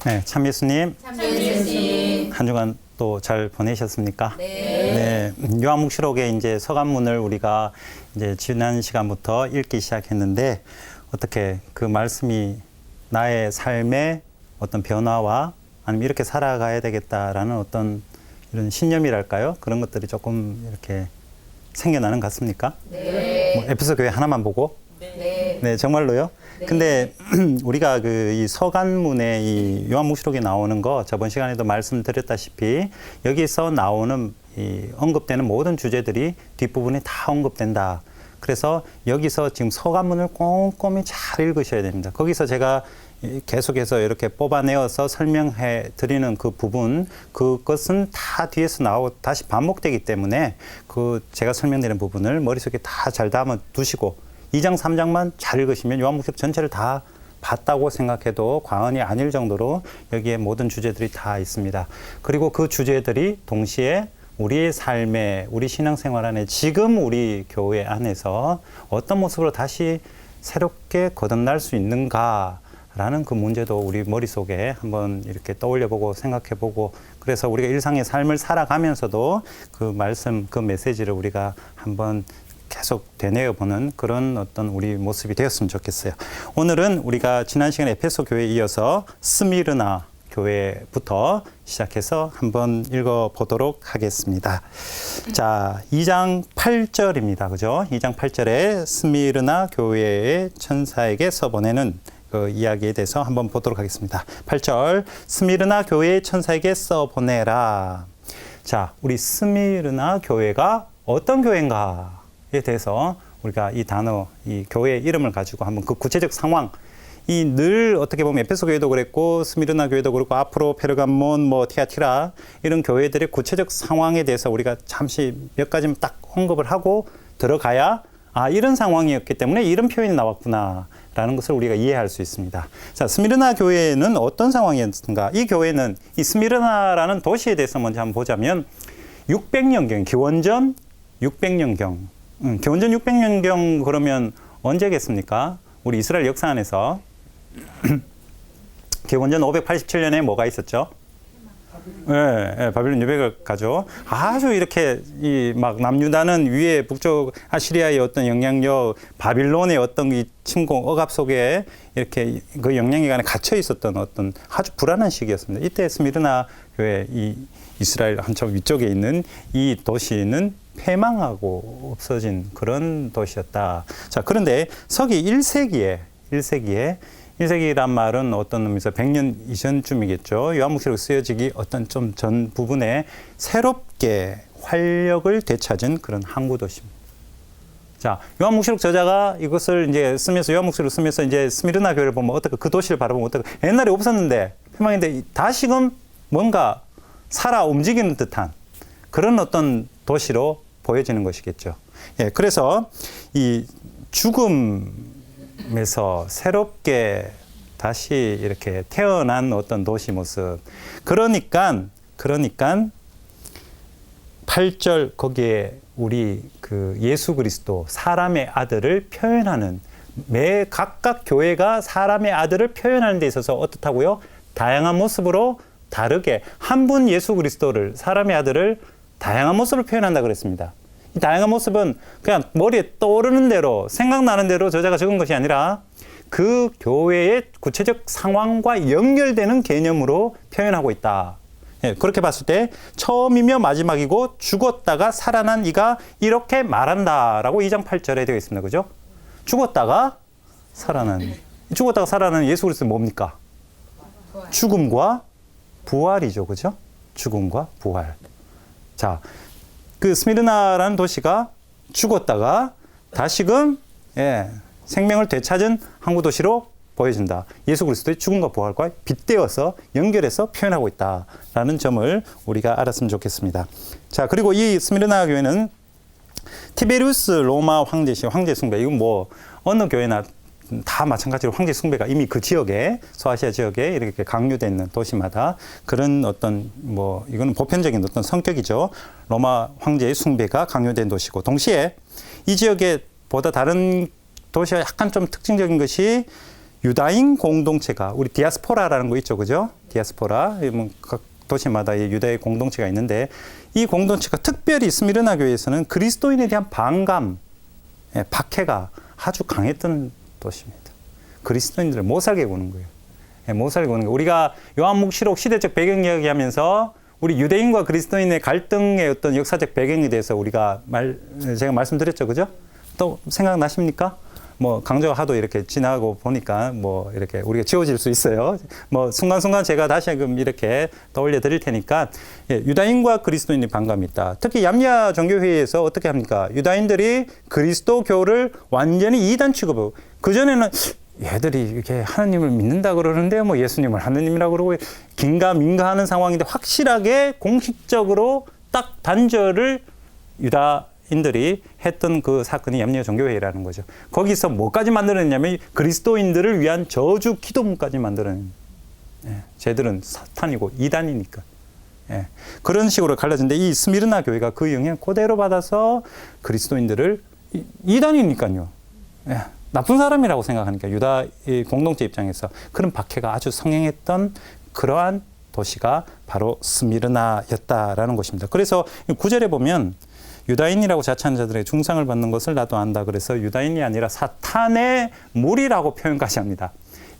네, 참 예수님. 예수님. 한 주간 또 잘 보내셨습니까? 네. 네. 요한묵시록의 이제 서간문을 우리가 이제 지난 시간부터 읽기 시작했는데 어떻게 그 말씀이 나의 삶의 어떤 변화와 아니면 이렇게 살아가야 되겠다라는 어떤 이런 신념이랄까요? 그런 것들이 조금 이렇게 생겨나는 것 같습니까? 네. 뭐 에베소 교회 하나만 보고? 네. 네, 정말로요? 네. 근데 우리가 그 이 서간문에 이 요한묵시록에 나오는 거 저번 시간에도 말씀드렸다시피 여기서 나오는 이 언급되는 모든 주제들이 뒷부분에 다 언급된다. 그래서 여기서 지금 서간문을 꼼꼼히 잘 읽으셔야 됩니다. 거기서 제가 계속해서 이렇게 뽑아내어서 설명해 드리는 그 부분, 그것은 다 뒤에서 다시 반복되기 때문에 그 제가 설명드리는 부분을 머릿속에 다 잘 담아 두시고 2장, 3장만 잘 읽으시면 요한복음 전체를 다 봤다고 생각해도 과언이 아닐 정도로 여기에 모든 주제들이 다 있습니다. 그리고 그 주제들이 동시에 우리의 삶에, 우리 신앙생활 안에 지금 우리 교회 안에서 어떤 모습으로 다시 새롭게 거듭날 수 있는가라는 그 문제도 우리 머릿속에 한번 이렇게 떠올려보고 생각해보고 그래서 우리가 일상의 삶을 살아가면서도 그 말씀, 그 메시지를 우리가 한번 계속 되뇌어보는 그런 어떤 우리 모습이 되었으면 좋겠어요. 오늘은 우리가 지난 시간에 에페소 교회에 이어서 스미르나 교회부터 시작해서 한번 읽어보도록 하겠습니다. 자, 2장 8절입니다. 그죠? 2장 8절에 스미르나 교회의 천사에게 써보내는 그 이야기에 대해서 한번 보도록 하겠습니다. 8절, 스미르나 교회의 천사에게 써보내라. 자, 우리 스미르나 교회가 어떤 교회인가? 에 대해서 우리가 이 단어, 이 교회의 이름을 가지고 한번 그 구체적 상황, 이 늘 어떻게 보면 에페소 교회도 그랬고 스미르나 교회도 그렇고 앞으로 페르가몬, 뭐 티아티라 이런 교회들의 구체적 상황에 대해서 우리가 잠시 몇 가지만 딱 언급을 하고 들어가야 이런 상황이었기 때문에 이런 표현이 나왔구나라는 것을 우리가 이해할 수 있습니다. 자, 스미르나 교회는 어떤 상황이었는가? 이 교회는 이 스미르나라는 도시에 대해서 먼저 한번 보자면 600년경, 기원전 600년경 기원전 600년경 그러면 언제겠습니까? 우리 이스라엘 역사 안에서 기원전 587년에 뭐가 있었죠? 네, 바빌론 유배가 가죠. 아주 이렇게 이 막 남유다는 위에 북쪽 아시리아의 어떤 영향력, 바빌론의 어떤 이 침공 억압 속에 이렇게 그 영향력 안에 갇혀 있었던 어떤 아주 불안한 시기였습니다. 이때 스미르나 교회 이 이스라엘 한참 위쪽에 있는 이 도시는 패망하고 없어진 그런 도시였다. 자, 그런데 서기 1세기란 말은 어떤 의미에서 100년 이전쯤이겠죠. 요한묵시록 쓰여지기 어떤 좀 전 부분에 새롭게 활력을 되찾은 그런 항구 도시입니다. 자, 요한묵시록 저자가 이것을 이제 쓰면서 요한묵시록을 쓰면서 이제 스미르나 교회를 보면 어떻게 그 도시를 바라보면 어떻게 옛날에 없었는데 패망인데 다시금 뭔가 살아 움직이는 듯한 그런 어떤 도시로 보여지는 것이겠죠. 예, 그래서 이 죽음에서 새롭게 다시 이렇게 태어난 어떤 도시 모습. 그러니까 8절 거기에 우리 그 예수 그리스도 사람의 아들을 표현하는 매 각각 교회가 사람의 아들을 표현하는 데 있어서 어떻다고요? 다양한 모습으로 다르게 한 분 예수 그리스도를 사람의 아들을 다양한 모습을 표현한다 그랬습니다. 이 다양한 모습은 그냥 머리에 떠오르는 대로 생각나는 대로 저자가 적은 것이 아니라 그 교회의 구체적 상황과 연결되는 개념으로 표현하고 있다. 예, 그렇게 봤을 때 처음이며 마지막이고 죽었다가 살아난 이가 이렇게 말한다라고 2장 8절에 되어 있습니다. 그죠? 죽었다가 살아난 예수 그리스도는 뭡니까? 죽음과 부활이죠. 그죠? 죽음과 부활. 자, 그 스미르나라는 도시가 죽었다가 다시금 생명을 되찾은 항구 도시로 보여진다. 예수 그리스도의 죽음과 부활과 빗대어서 연결해서 표현하고 있다라는 점을 우리가 알았으면 좋겠습니다. 자, 그리고 이 스미르나 교회는 티베리우스 로마 황제 숭배, 이건 뭐 어느 교회나 다 마찬가지로 황제 숭배가 이미 그 지역에 소아시아 지역에 이렇게 강요되어 있는 도시마다 그런 어떤 뭐 이거는 보편적인 어떤 성격이죠. 로마 황제의 숭배가 강요된 도시고 동시에 이 지역에 보다 다른 도시와 약간 좀 특징적인 것이 유다인 공동체가 우리 디아스포라라는 거 있죠, 그죠? 디아스포라 각 도시마다 이 유다의 공동체가 있는데 이 공동체가 특별히 스미르나 교회에서는 그리스도인에 대한 반감, 박해가 아주 강했던 도시입니다. 그리스도인들을 못 살게 구는 거예요. 못 살게 구는 거예요. 우리가 요한묵시록 시대적 배경 이야기하면서 우리 유대인과 그리스도인의 갈등의 어떤 역사적 배경에 대해서 제가 말씀드렸죠, 그죠? 또 생각나십니까? 뭐 강조가 하도 이렇게 지나고 보니까 뭐 이렇게 우리가 지워질 수 있어요. 뭐 순간순간 제가 다시금 이렇게 떠올려 드릴 테니까 유다인과 그리스도인의 반감이 있다. 특히 얌야 종교회의에서 어떻게 합니까? 유다인들이 그리스도교를 완전히 이단 취급하고 그전에는 얘들이 이렇게 하느님을 믿는다 그러는데 뭐 예수님을 하느님이라고 그러고 긴가민가하는 상황인데 확실하게 공식적으로 딱 단절을 유다인들이 했던 그 사건이 얌야 종교회의라는 거죠. 거기서 뭐까지 만들어냈냐면 그리스도인들을 위한 저주 기도문까지 만들어낸. 쟤들은 사탄이고 이단이니까. 그런 식으로 갈라진데 이 스미르나 교회가 그 영향을 그대로 받아서 그리스도인들을 이단이니까요. 나쁜 사람이라고 생각하니까 유다 공동체 입장에서 그런 박해가 아주 성행했던 그러한 도시가 바로 스미르나였다라는 것입니다. 그래서 9절에 보면 유다인이라고 자처하는 자들의 중상을 받는 것을 나도 안다. 그래서 유다인이 아니라 사탄의 무리라고 표현까지 합니다.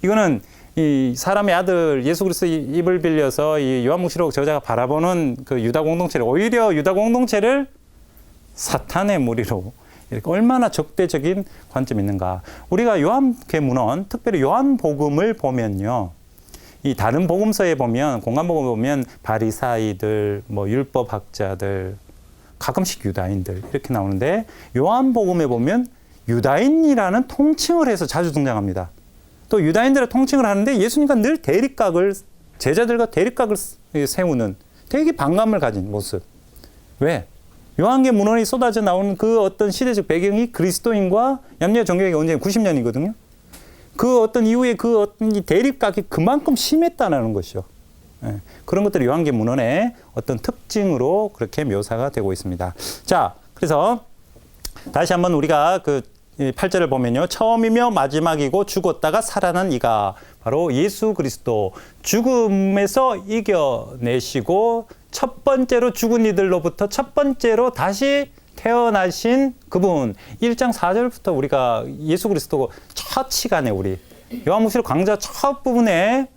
이거는 이 사람의 아들 예수 그리스도의 입을 빌려서 이 요한묵시록 저자가 바라보는 그 유다 공동체를 오히려 유다 공동체를 사탄의 무리로 이렇게 얼마나 적대적인 관점이 있는가. 우리가 요한계문헌, 특별히 요한복음을 보면요. 이 다른 복음서에 보면, 공간복음에 보면 바리사이들, 뭐 율법학자들, 가끔씩 유다인들 이렇게 나오는데 요한복음에 보면 유다인이라는 통칭을 해서 자주 등장합니다. 또 유다인들의 통칭을 하는데 예수님과 늘 제자들과 대립각을 세우는 되게 반감을 가진 모습. 왜? 요한계 문헌이 쏟아져 나오는 그 어떤 시대적 배경이 그리스도인과 얌야 종교회가 언제 90년이거든요. 그 어떤 이후에 그 어떤 대립각이 그만큼 심했다는 것이죠. 그런 것들이 요한계 문헌의 어떤 특징으로 그렇게 묘사가 되고 있습니다. 자, 그래서 다시 한번 우리가 그 8절을 보면요. 처음이며 마지막이고 죽었다가 살아난 이가 바로 예수 그리스도 죽음에서 이겨내시고 첫 번째로 죽은 이들로부터 첫 번째로 다시 태어나신 그분. 1장 4절부터 우리가 예수 그리스도 첫 시간에 우리 요한묵시록 강좌 첫 부분에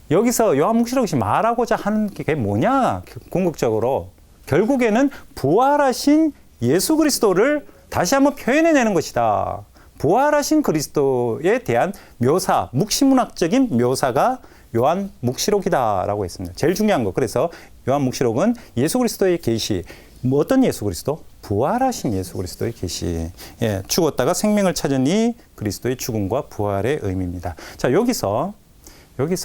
여기서 요한묵시록이 말하고자 하는 게 뭐냐? 궁극적으로 결국에는 부활하신 예수 그리스도를 다시 한번 표현해내는 것이다. 부활하신 그리스도에 대한 묘사, 묵시문학적인 묘사가 요한묵시록이다라고 했습니다. 제일 중요한 거. 그래서 요한묵시록은 예수 그리스도의 계시. 뭐 어떤 예수 그리스도? 부활하신 예수 그리스도의 계시. 죽었다가 생명을 찾으니 그리스도의 죽음과 부활의 의미입니다. 자, 여기서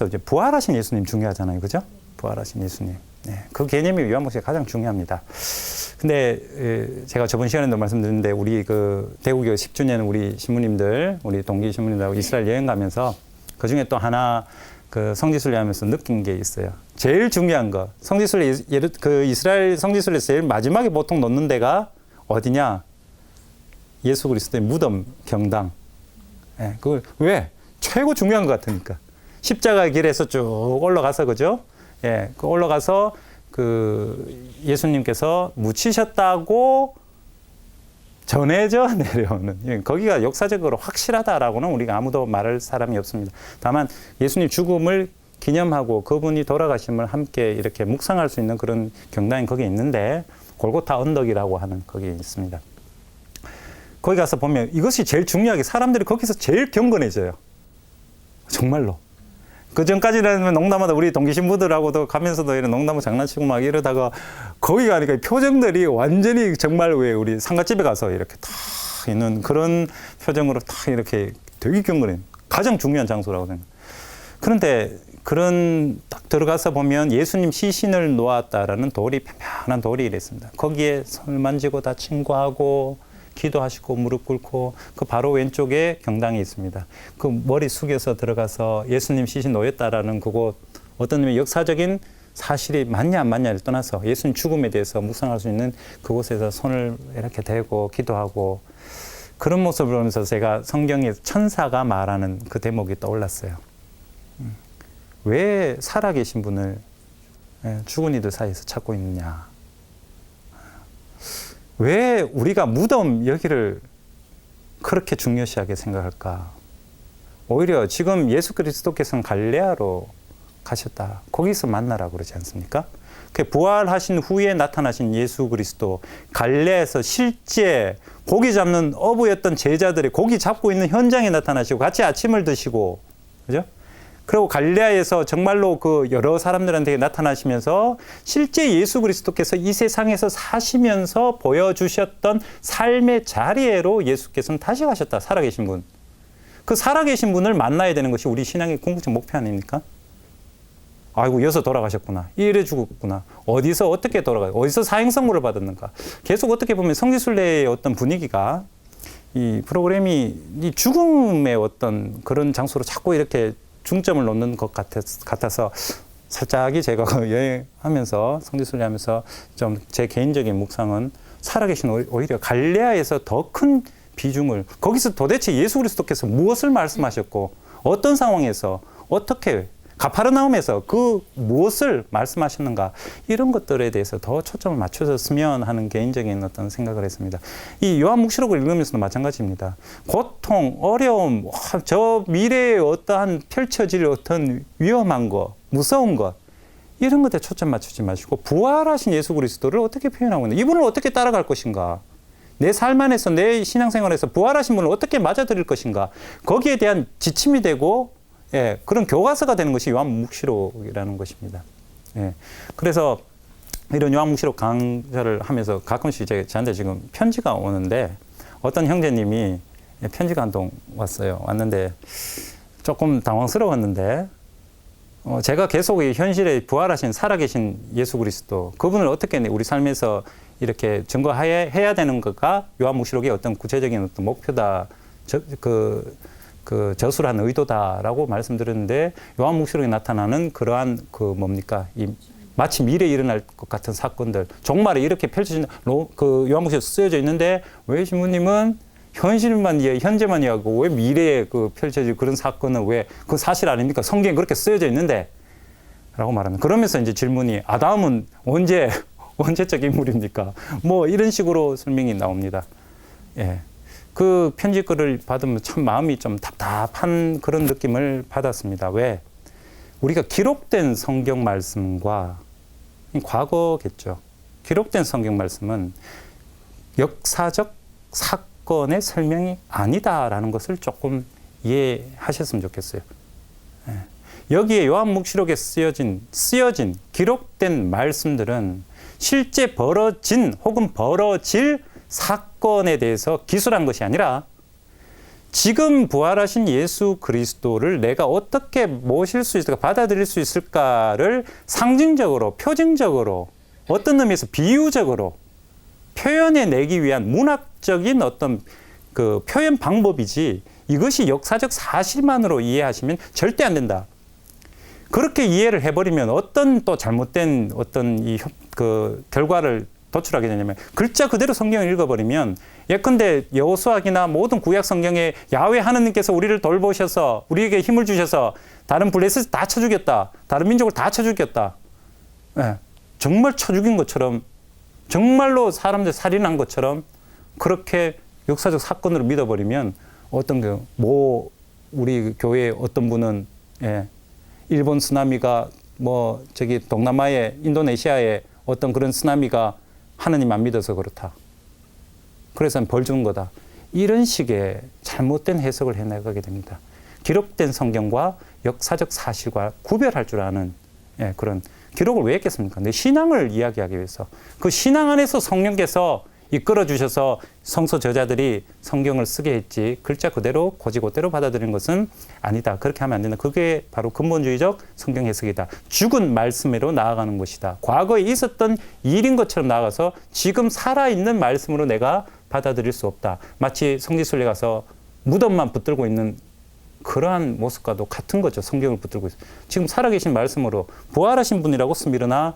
이제 부활하신 예수님 중요하잖아요. 그죠? 부활하신 예수님. 그 개념이 요한묵시록에 가장 중요합니다. 근데 제가 저번 시간에도 말씀드렸는데 우리 그 대구교 10주년 우리 신부님들, 우리 동기 신부님들하고 이스라엘 여행 가면서 그 중에 또 하나 그 성지순례 하면서 느낀 게 있어요. 제일 중요한 거. 성지순례, 그 이스라엘 성지순례에서 제일 마지막에 보통 놓는 데가 어디냐? 예수 그리스도의 무덤 경당. 그걸 왜? 최고 중요한 것 같으니까. 십자가 길에서 쭉 올라가서, 그죠? 그 올라가서 그 예수님께서 묻히셨다고 전해져 내려오는, 거기가 역사적으로 확실하다라고는 우리가 아무도 말할 사람이 없습니다. 다만 예수님 죽음을 기념하고 그분이 돌아가심을 함께 이렇게 묵상할 수 있는 그런 경당이 거기 있는데, 골고타 언덕이라고 하는 거기 있습니다. 거기 가서 보면 이것이 제일 중요하게 사람들이 거기서 제일 경건해져요. 정말로. 그 전까지는 농담하다 우리 동기 신부들하고도 가면서도 이런 농담을 장난치고 막 이러다가 거기 가니까 표정들이 완전히 정말 왜 우리 상가집에 가서 이렇게 탁 있는 그런 표정으로 탁 이렇게 되게 경건해. 가장 중요한 장소라고 생각해요. 그런데 그런 딱 들어가서 보면 예수님 시신을 놓았다라는 돌이 편편한 돌이 이랬습니다. 거기에 손을 만지고 다 친구하고 기도하시고 무릎 꿇고 그 바로 왼쪽에 경당이 있습니다. 그 머리 숙여서 들어가서 예수님 시신 놓였다라는 그곳, 어떤 의미 역사적인 사실이 맞냐 안 맞냐를 떠나서 예수님 죽음에 대해서 묵상할 수 있는 그곳에서 손을 이렇게 대고 기도하고, 그런 모습을 보면서 제가 성경에 천사가 말하는 그 대목이 떠올랐어요. 왜 살아계신 분을 죽은 이들 사이에서 찾고 있느냐. 왜 우리가 무덤 여기를 그렇게 중요시하게 생각할까? 오히려 지금 예수 그리스도께서는 갈레아로 가셨다. 거기서 만나라고 그러지 않습니까? 부활하신 후에 나타나신 예수 그리스도, 갈레아에서 실제 고기 잡는 어부였던 제자들이 고기 잡고 있는 현장에 나타나시고 같이 아침을 드시고, 그죠? 그리고 갈레아에서 정말로 그 여러 사람들한테 나타나시면서 실제 예수 그리스도께서 이 세상에서 사시면서 보여주셨던 삶의 자리로 예수께서는 다시 가셨다. 살아계신 분. 그 살아계신 분을 만나야 되는 것이 우리 신앙의 궁극적 목표 아닙니까? 아이고, 여기서 돌아가셨구나. 이래 죽었구나. 어디서 어떻게 돌아가요? 어디서 사행선고를 받았는가? 계속 어떻게 보면 성지순례의 어떤 분위기가 이 프로그램이 이 죽음의 어떤 그런 장소로 자꾸 이렇게 중점을 놓는 것 같아서 살짝이 제가 여행하면서 성지순례하면서 좀 제 개인적인 묵상은 살아계신 오히려 갈레아에서 더 큰 비중을, 거기서 도대체 예수 그리스도께서 무엇을 말씀하셨고 어떤 상황에서 어떻게 가파르나움에서 그 무엇을 말씀하셨는가, 이런 것들에 대해서 더 초점을 맞춰졌으면 하는 개인적인 어떤 생각을 했습니다. 이 요한묵시록을 읽으면서도 마찬가지입니다. 고통, 어려움, 저 미래에 어떠한 펼쳐질 어떤 위험한 것, 무서운 것, 이런 것에 초점 맞추지 마시고 부활하신 예수 그리스도를 어떻게 표현하고 있는가, 이분을 어떻게 따라갈 것인가, 내 삶 안에서 내 신앙생활에서 부활하신 분을 어떻게 맞아들일 것인가, 거기에 대한 지침이 되고 그런 교과서가 되는 것이 요한묵시록이라는 것입니다. 그래서 이런 요한묵시록 강좌를 하면서 가끔씩 저한테 지금 편지가 오는데, 어떤 형제님이 편지가 한 통 왔는데 조금 당황스러웠는데, 제가 계속 이 현실에 부활하신 살아계신 예수 그리스도, 그분을 어떻게 우리 삶에서 이렇게 증거해야 되는 것가 요한묵시록의 어떤 구체적인 어떤 목표다, 그 저술한 의도다라고 말씀드렸는데, 요한묵시록에 나타나는 그러한 마치 미래에 일어날 것 같은 사건들, 종말에 이렇게 펼쳐진 그 요한묵시록에 쓰여져 있는데, 왜 신부님은 현재만 이야기하고 왜 미래에 펼쳐질 그런 사건은 왜 그 사실 아닙니까? 성경에 그렇게 쓰여져 있는데 라고 말합니다. 그러면서 이제 질문이, 아담은 언제적 인물입니까? 뭐 이런 식으로 설명이 나옵니다. 그 편지글을 받으면 참 마음이 좀 답답한 그런 느낌을 받았습니다. 왜? 우리가 기록된 성경 말씀과, 과거겠죠. 기록된 성경 말씀은 역사적 사건의 설명이 아니다라는 것을 조금 이해하셨으면 좋겠어요. 여기에 요한묵시록에 쓰여진 기록된 말씀들은 실제 벌어진 혹은 벌어질 사건에 대해서 기술한 것이 아니라, 지금 부활하신 예수 그리스도를 내가 어떻게 모실 수 있을까, 받아들일 수 있을까를 상징적으로, 표징적으로, 어떤 의미에서 비유적으로 표현해내기 위한 문학적인 어떤 그 표현 방법이지, 이것이 역사적 사실만으로 이해하시면 절대 안 된다. 그렇게 이해를 해버리면 어떤 또 잘못된 어떤 그 결과를 도출하게 되냐면, 글자 그대로 성경을 읽어버리면, 예컨대 여호수아기나 모든 구약 성경에 야훼 하느님께서 우리를 돌보셔서 우리에게 힘을 주셔서 다른 블레셋을 다 쳐 죽였다, 다른 민족을 다 쳐 죽였다, 정말 쳐 죽인 것처럼, 정말로 사람들 살인한 것처럼 그렇게 역사적 사건으로 믿어버리면, 우리 교회 어떤 분은 일본 쓰나미가 동남아의 인도네시아의 어떤 그런 쓰나미가 하느님 안 믿어서 그렇다, 그래서 벌 준 거다, 이런 식의 잘못된 해석을 해나가게 됩니다. 기록된 성경과 역사적 사실과 구별할 줄 아는 그런 기록을 왜 했겠습니까? 내 신앙을 이야기하기 위해서. 그 신앙 안에서 성령께서 이끌어 주셔서 성서 저자들이 성경을 쓰게 했지, 글자 그대로 고지고대로 받아들이는 것은 아니다. 그렇게 하면 안 된다. 그게 바로 근본주의적 성경 해석이다. 죽은 말씀으로 나아가는 것이다. 과거에 있었던 일인 것처럼 나아가서 지금 살아있는 말씀으로 내가 받아들일 수 없다. 마치 성지순례 가서 무덤만 붙들고 있는 그러한 모습과도 같은 거죠. 성경을 붙들고 있어요. 지금 살아계신 말씀으로 부활하신 분이라고 스미르나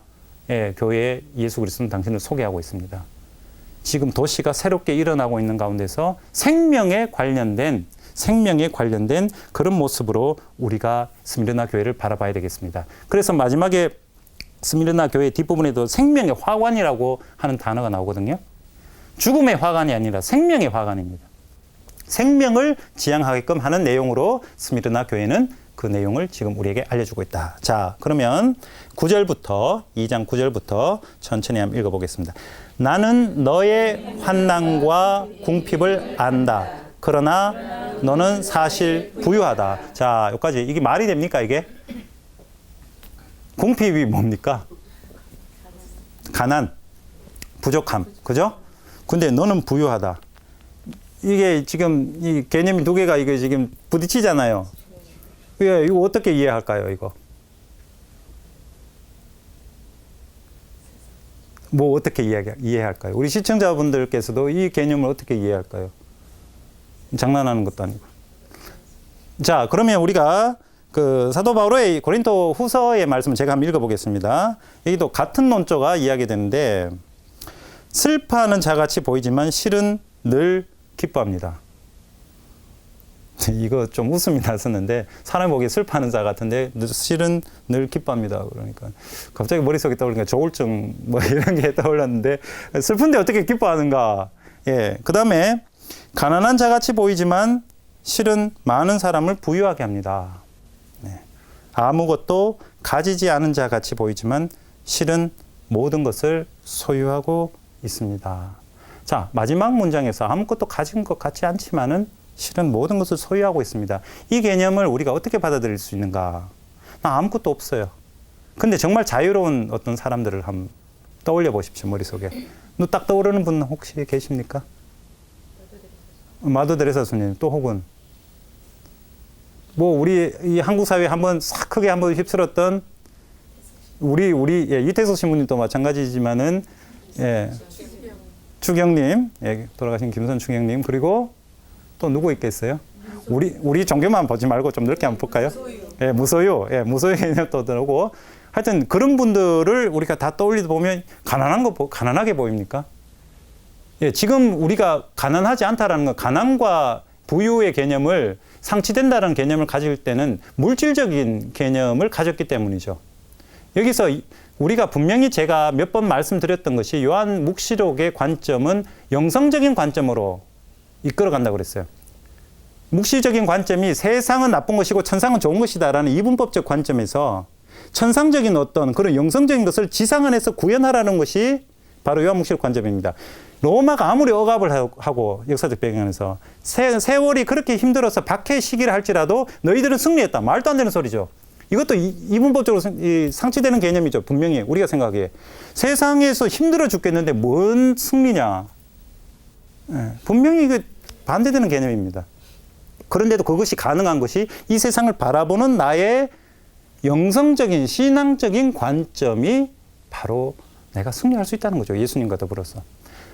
교회에 예수 그리스도는 당신을 소개하고 있습니다. 지금 도시가 새롭게 일어나고 있는 가운데서 생명에 관련된 그런 모습으로 우리가 스미르나 교회를 바라봐야 되겠습니다. 그래서 마지막에 스미르나 교회 뒷부분에도 생명의 화관이라고 하는 단어가 나오거든요. 죽음의 화관이 아니라 생명의 화관입니다. 생명을 지향하게끔 하는 내용으로 스미르나 교회는 그 내용을 지금 우리에게 알려주고 있다. 자, 그러면 9절부터 2장 9절부터 천천히 한번 읽어보겠습니다. 나는 너의 환난과 궁핍을 안다. 그러나 너는 사실 부유하다. 자, 여기까지 이게 말이 됩니까 이게? 궁핍이 뭡니까? 가난, 부족함, 그죠? 근데 너는 부유하다. 이게 지금 이 개념이 두 개가 이게 지금 부딪히잖아요. 예, 이거 어떻게 이해할까요, 이거? 뭐 어떻게 이해할까요? 우리 시청자분들께서도 이 개념을 어떻게 이해할까요? 장난하는 것도 아니고. 자, 그러면 우리가 그 사도 바울의 고린도 후서의 말씀을 제가 한번 읽어보겠습니다. 여기도 같은 논조가 이야기되는데, 슬퍼하는 자같이 보이지만 실은 늘 기뻐합니다. 이거 좀 웃음이 났었는데, 사람이 보기에 슬퍼하는 자 같은데 실은 늘 기뻐합니다. 그러니까 갑자기 머릿속에 떠오르니까 조울증 뭐 이런 게 떠올랐는데, 슬픈데 어떻게 기뻐하는가. 예, 그 다음에 가난한 자같이 보이지만 실은 많은 사람을 부유하게 합니다. 네. 아무것도 가지지 않은 자같이 보이지만 실은 모든 것을 소유하고 있습니다. 자, 마지막 문장에서 아무것도 가진 것 같지 않지만은 실은 모든 것을 소유하고 있습니다. 이 개념을 우리가 어떻게 받아들일 수 있는가? 나 아무것도 없어요. 근데 정말 자유로운 어떤 사람들을 한번 떠올려 보십시오, 머릿속에. 딱 떠오르는 분 혹시 계십니까? 마더 데레사 스님, 또 혹은 뭐 우리 이 한국 사회에 한번 싹 크게 한번 휩쓸었던 우리 예, 이태석 신부님도 마찬가지지만은, 예, 추경님, 예, 돌아가신 김선 추경님, 그리고 또 누구 있겠어요? 우리 종교만 보지 말고 좀 넓게 한번 볼까요? 예, 무소유, 예, 무소유 개념도 들어오고, 하여튼 그런 분들을 우리가 다 떠올리다 보면 가난하게 보입니까? 예, 지금 우리가 가난하지 않다라는 건, 가난과 부유의 개념을 상치된다는 개념을 가질 때는 물질적인 개념을 가졌기 때문이죠. 여기서 우리가 분명히 제가 몇 번 말씀드렸던 것이, 요한 묵시록의 관점은 영성적인 관점으로 이끌어간다고 그랬어요. 묵시적인 관점이 세상은 나쁜 것이고 천상은 좋은 것이다라는 이분법적 관점에서 천상적인 어떤 그런 영성적인 것을 지상 안에서 구현하라는 것이 바로 요한 묵시록 관점입니다. 로마가 아무리 억압을 하고 역사적 배경에서 세월이 그렇게 힘들어서 박해 시기를 할지라도 너희들은 승리했다. 말도 안 되는 소리죠. 이것도 이분법적으로 상치되는 개념이죠. 분명히 우리가 생각하기에. 세상에서 힘들어 죽겠는데 뭔 승리냐. 예, 분명히 이거 반대되는 개념입니다. 그런데도 그것이 가능한 것이 이 세상을 바라보는 나의 영성적인 신앙적인 관점이 바로 내가 승리할 수 있다는 거죠. 예수님과 더불어서.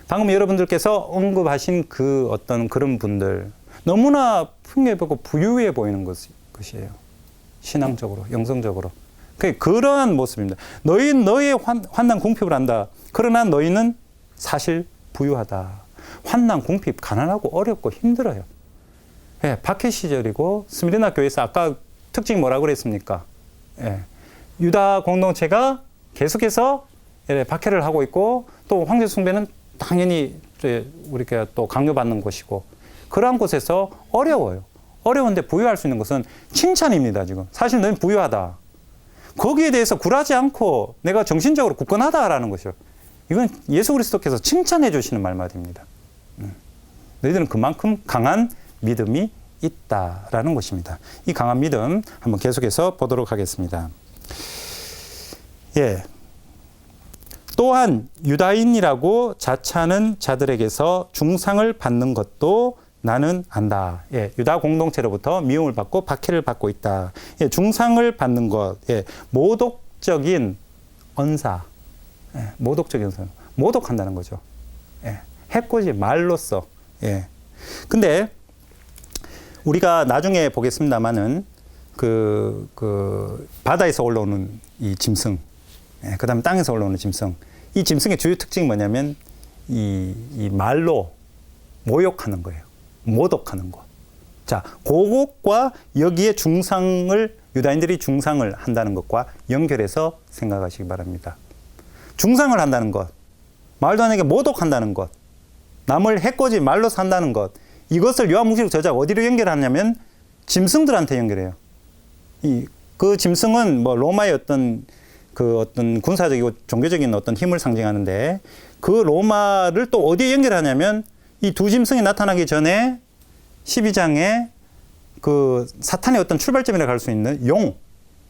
방금 여러분들께서 언급하신 그 어떤 그런 분들, 너무나 풍요해 보이고 부유해 보이는 것이에요. 신앙적으로, 영성적으로. 그러한 모습입니다. 너의 환난 궁핍을 한다. 그러나 너희는 사실 부유하다. 환난 궁핍, 가난하고 어렵고 힘들어요. 예, 박해 시절이고 스미르나 교회에서 아까 특징이 뭐라고 그랬습니까? 예, 유다 공동체가 계속해서 박해를 하고 있고, 또 황제 숭배는 당연히 우리가 또 강요받는 곳이고, 그러한 곳에서 어려워요. 어려운데 부유할 수 있는 것은 칭찬입니다. 지금 사실 너는 부유하다. 거기에 대해서 굴하지 않고 내가 정신적으로 굳건하다라는 것이요. 이건 예수 그리스도께서 칭찬해 주시는 말씀입니다. 너희들은 그만큼 강한 믿음이 있다라는 것입니다. 이 강한 믿음 한번 계속해서 보도록 하겠습니다. 예. 또한 유다인이라고 자처하는 자들에게서 중상을 받는 것도 나는 안다. 예, 유다 공동체로부터 미움을 받고 박해를 받고 있다. 예, 중상을 받는 것, 예, 모독적인 언사, 예, 모독적인 언사, 모독한다는 거죠. 예, 해코지 말로써. 예. 근데 우리가 나중에 보겠습니다만은 그 바다에서 올라오는 이 짐승, 예, 그다음에 땅에서 올라오는 짐승. 이 짐승의 주요 특징이 뭐냐면 이 말로 모욕하는 거예요. 모독하는 거. 자, 그것과 여기에 유다인들이 중상을 한다는 것과 연결해서 생각하시기 바랍니다. 중상을 한다는 것, 말도 안 되게 모독한다는 것, 남을 해코지 말로 산다는 것, 이것을 요한묵시록 저자가 어디로 연결하냐면 짐승들한테 연결해요. 그 짐승은 뭐 로마의 어떤 군사적이고 종교적인 어떤 힘을 상징하는데, 그 로마를 또 어디에 연결하냐면 이 두 짐승이 나타나기 전에 12장에 그 사탄의 어떤 출발점이라고 할 수 있는 용,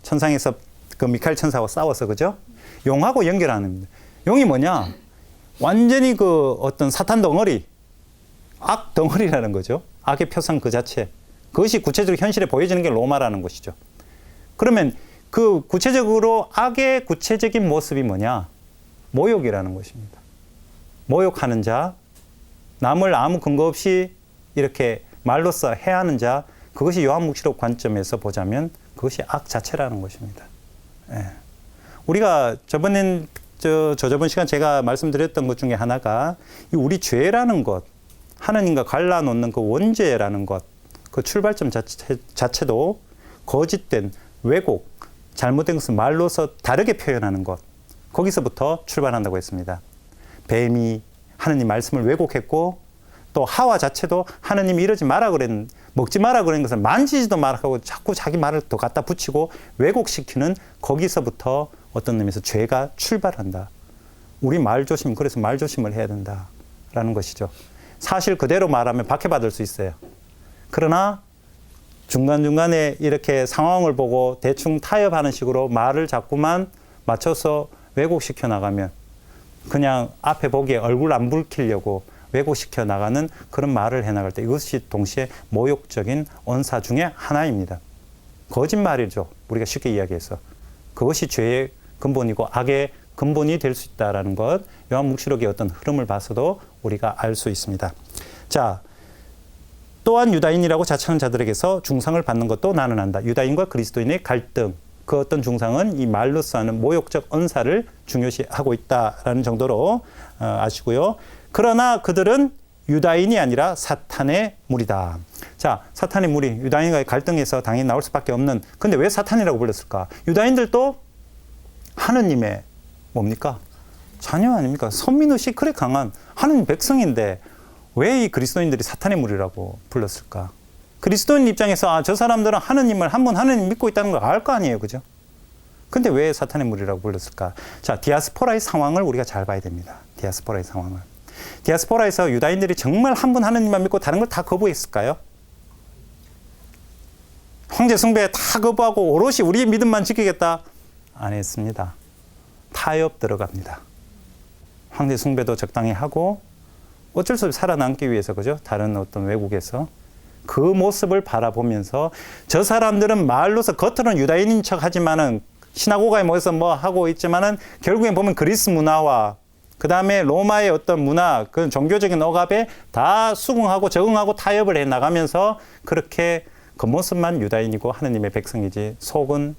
천상에서 그 미카엘 천사하고 싸워서, 그죠? 용하고 연결하는 겁니다. 용이 뭐냐? 완전히 그 어떤 사탄 덩어리, 악 덩어리라는 거죠. 악의 표상 그 자체. 그것이 구체적으로 현실에 보여지는 게 로마라는 것이죠. 그러면 그 구체적으로 악의 구체적인 모습이 뭐냐? 모욕이라는 것입니다. 모욕하는 자, 남을 아무 근거 없이 이렇게 말로써 해하는 자, 그것이 요한묵시록 관점에서 보자면 그것이 악 자체라는 것입니다. 예. 우리가 저번 시간 제가 말씀드렸던 것 중에 하나가 우리 죄라는 것, 하느님과 갈라놓는 그 원죄라는 것, 그 출발점 자체도 거짓된 왜곡, 잘못된 것을 말로서 다르게 표현하는 것, 거기서부터 출발한다고 했습니다. 뱀이 하느님 말씀을 왜곡했고, 또 하와 자체도 하느님이 이러지 마라 먹지 마라 그런 것을 만지지도 말라고 자꾸 자기 말을 더 갖다 붙이고 왜곡시키는, 거기서부터 어떤 의미에서 죄가 출발한다. 우리 말조심, 그래서 말조심을 해야 된다라는 것이죠. 사실 그대로 말하면 박해받을 수 있어요. 그러나 중간중간에 이렇게 상황을 보고 대충 타협하는 식으로 말을 자꾸만 맞춰서 왜곡시켜 나가면, 그냥 앞에 보기에 얼굴 안 붉히려고 왜곡시켜 나가는 그런 말을 해나갈 때, 이것이 동시에 모욕적인 언사 중에 하나입니다. 거짓말이죠. 우리가 쉽게 이야기해서. 그것이 죄의 근본이고 악의 근본이 될 수 있다는 것, 요한묵시록의 어떤 흐름을 봐서도 우리가 알 수 있습니다. 자, 또한 유다인이라고 자처하는 자들에게서 중상을 받는 것도 나는 안다. 유다인과 그리스도인의 갈등, 그 어떤 중상은 이 말로써 하는 모욕적 언사를 중요시하고 있다라는 정도로 아시고요. 그러나 그들은 유다인이 아니라 사탄의 무리다. 자, 사탄의 무리, 유다인과의 갈등에서 당연히 나올 수밖에 없는, 근데 왜 사탄이라고 불렀을까? 유다인들도 하느님의 뭡니까? 자녀 아닙니까? 선민의식 그래 강한 하느님 백성인데 왜 이 그리스도인들이 사탄의 무리라고 불렀을까? 그리스도인 입장에서 저 사람들은 하느님을 한 번 하느님 믿고 있다는 걸 알 거 아니에요, 그죠? 근데 왜 사탄의 무리라고 불렀을까? 자, 디아스포라의 상황을 우리가 잘 봐야 됩니다. 디아스포라의 상황을. 디아스포라에서 유다인들이 정말 한 분 하느님만 믿고 다른 걸 다 거부했을까요? 황제 숭배 다 거부하고 오롯이 우리의 믿음만 지키겠다? 안 했습니다. 타협 들어갑니다. 황제 숭배도 적당히 하고 어쩔 수 없이 살아남기 위해서, 그죠? 다른 어떤 외국에서 그 모습을 바라보면서 저 사람들은 말로서 겉으로는 유다인인 척 하지만은 시나고가에 모여서 뭐 하고 있지만은 결국엔 보면 그리스 문화와 그 다음에 로마의 어떤 문화, 그 종교적인 억압에 다 수긍하고 적응하고 타협을 해 나가면서 그렇게 겉모습만 유다인이고 하느님의 백성이지 속은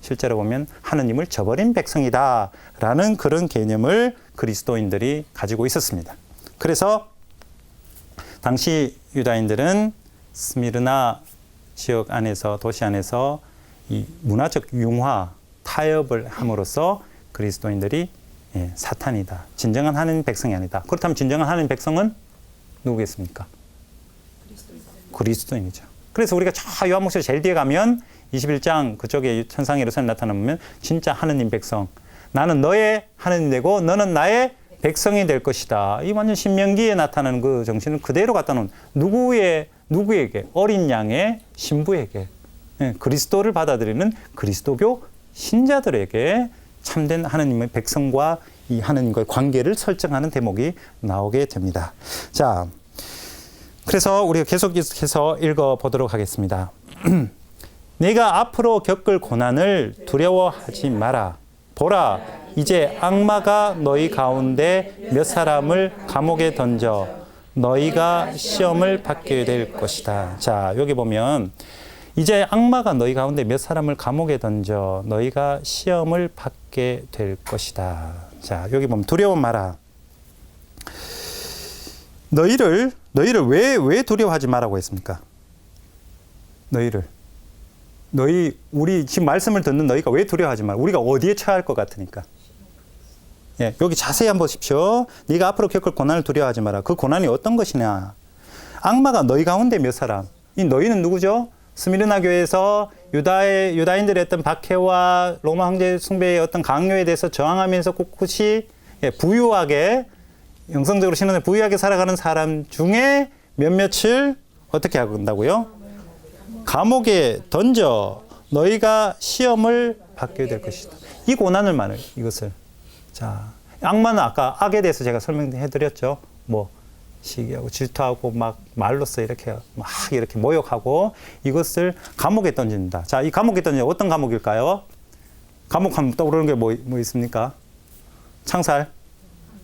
실제로 보면 하느님을 저버린 백성이다라는 그런 개념을 그리스도인들이 가지고 있었습니다. 그래서 당시 유다인들은 스미르나 지역 안에서, 도시 안에서 이 문화적 융화, 타협을 함으로써 그리스도인들이 사탄이다, 진정한 하느님 백성이 아니다. 그렇다면 진정한 하느님 백성은 누구겠습니까? 그리스도인이죠. 그래서 우리가 저 요한복음 제일 뒤에 가면 21장 그쪽에 천상의 예루살렘 나타나면 진짜 하느님 백성, 나는 너의 하느님 되고 너는 나의 백성이 될 것이다. 이 완전 신명기에 나타나는 그 정신을 그대로 갖다 놓은, 누구에게? 어린 양의 신부에게, 그리스도를 받아들이는 그리스도교 신자들에게 참된 하느님의 백성과 이 하느님과의 관계를 설정하는 대목이 나오게 됩니다. 자, 그래서 우리가 계속해서 읽어보도록 하겠습니다. 내가 앞으로 겪을 고난을 두려워하지 마라. 보라, 이제 악마가 너희 가운데 몇 사람을 감옥에 던져 너희가 시험을 받게 될 것이다. 자, 여기 보면 이제 악마가 너희 가운데 몇 사람을 감옥에 던져 너희가 시험을 받게 될 것이다. 자, 여기 보면 두려워 마라. 너희를 왜 두려워하지 말라고 했습니까? 우리 지금 말씀을 듣는 너희가 왜 두려워하지 말? 우리가 어디에 처할 것 같으니까. 예, 여기 자세히 한번 보십시오. 네가 앞으로 겪을 고난을 두려워하지 마라. 그 고난이 어떤 것이냐? 악마가 너희 가운데 몇 사람? 이 너희는 누구죠? 스미르나 교회에서 유다인들의 어떤 박해와 로마 황제 숭배의 어떤 강요에 대해서 저항하면서 꿋꿋이 부유하게 영성적으로 신앙에 부유하게 살아가는 사람 중에 몇몇을 어떻게 한다고요? 감옥에 던져 너희가 시험을 받게 될 것이다. 이 고난을 말해요. 이것을. 자, 악마는 아까 악에 대해서 제가 설명해 드렸죠. 뭐 시기하고 질투하고 막 말로써 이렇게 모욕하고 이것을 감옥에 던진다. 자, 이 감옥에 던진 어떤 감옥일까요? 감옥하면 떠오르는 게 뭐 있습니까? 창살.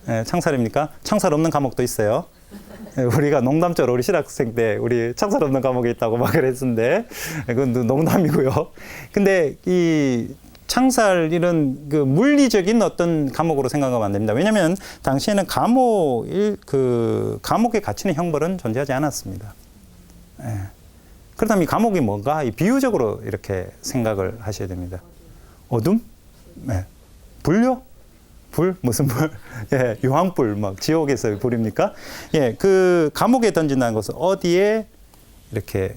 예, 창살입니까? 창살 없는 감옥도 있어요. 예, 우리가 농담적으로 우리 실학생 때 우리 창살 없는 감옥에 있다고 막 그랬는데 그건 농담이고요. 근데 이 창살 이런 그 물리적인 어떤 감옥으로 생각하면 안 됩니다. 왜냐하면 당시에는 감옥에 갇히는 형벌은 존재하지 않았습니다. 예. 그렇다면 이 감옥이 뭔가? 이 비유적으로 이렇게 생각을 하셔야 됩니다. 어둠? 예. 불요? 불? 무슨 불? 예, 유황불, 막 지옥에서의 불입니까? 예, 그 감옥에 던진다는 것은 어디에 이렇게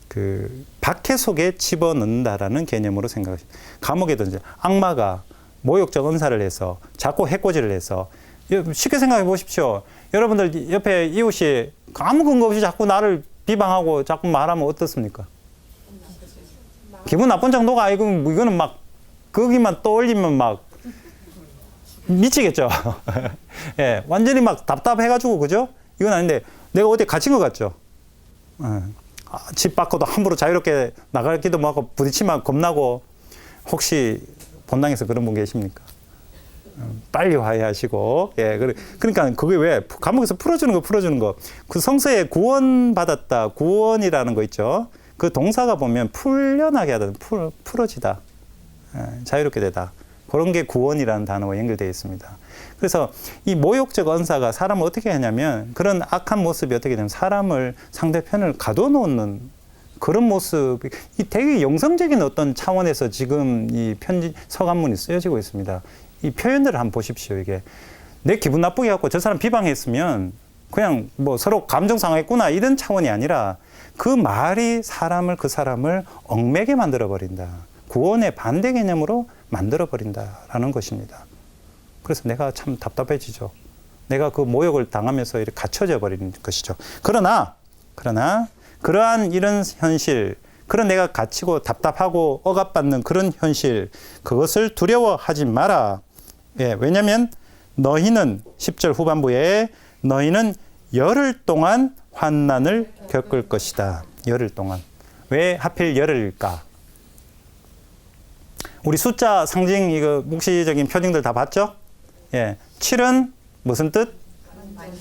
그 박해 속에 집어넣는다라는 개념으로 생각하십니다. 감옥에 던져 악마가 모욕적 언사를 해서 자꾸 해코지를 해서 쉽게 생각해 보십시오. 여러분들 옆에 이웃이 아무 근거 없이 자꾸 나를 비방하고 자꾸 말하면 어떻습니까? 기분 나쁜 정도가 아니고 이거는 막 거기만 떠올리면 막 미치겠죠. 예, 완전히 막 답답해가지고 그죠? 이건 아닌데 내가 어디 갇힌 것 같죠? 집 밖으로 함부로 자유롭게 나가기도 하고 부딪히면 겁나고 혹시 본당에서 그런 분 계십니까? 빨리 화해하시고 예 그러니까 그게 왜 감옥에서 풀어주는 거 그 성서에 구원받았다 구원이라는 거 있죠. 그 동사가 보면 풀려나게 하다 풀어지다 자유롭게 되다 그런 게 구원이라는 단어와 연결되어 있습니다. 그래서 이 모욕적 언사가 사람을 어떻게 하냐면 그런 악한 모습이 어떻게 되면 사람을 상대편을 가둬놓는 그런 모습이 되게 영성적인 어떤 차원에서 지금 이 편지 서간문이 쓰여지고 있습니다. 이 표현들을 한번 보십시오. 이게 내 기분 나쁘게 갖고 저 사람 비방했으면 그냥 뭐 서로 감정 상하겠구나 이런 차원이 아니라 그 말이 그 사람을 얽매게 만들어 버린다. 구원의 반대 개념으로 만들어 버린다라는 것입니다. 그래서 내가 참 답답해지죠. 내가 그 모욕을 당하면서 이렇게 갇혀져 버리는 것이죠. 그러나 그러한 이런 현실, 그런 내가 갇히고 답답하고 억압받는 그런 현실, 그것을 두려워하지 마라. 예, 왜냐하면 너희는 10절 후반부에 너희는 열흘 동안 환난을 겪을 것이다. 열흘 동안. 왜 하필 열흘일까? 우리 숫자 상징 이거 묵시적인 표징들 다 봤죠? 예. 7은 무슨 뜻?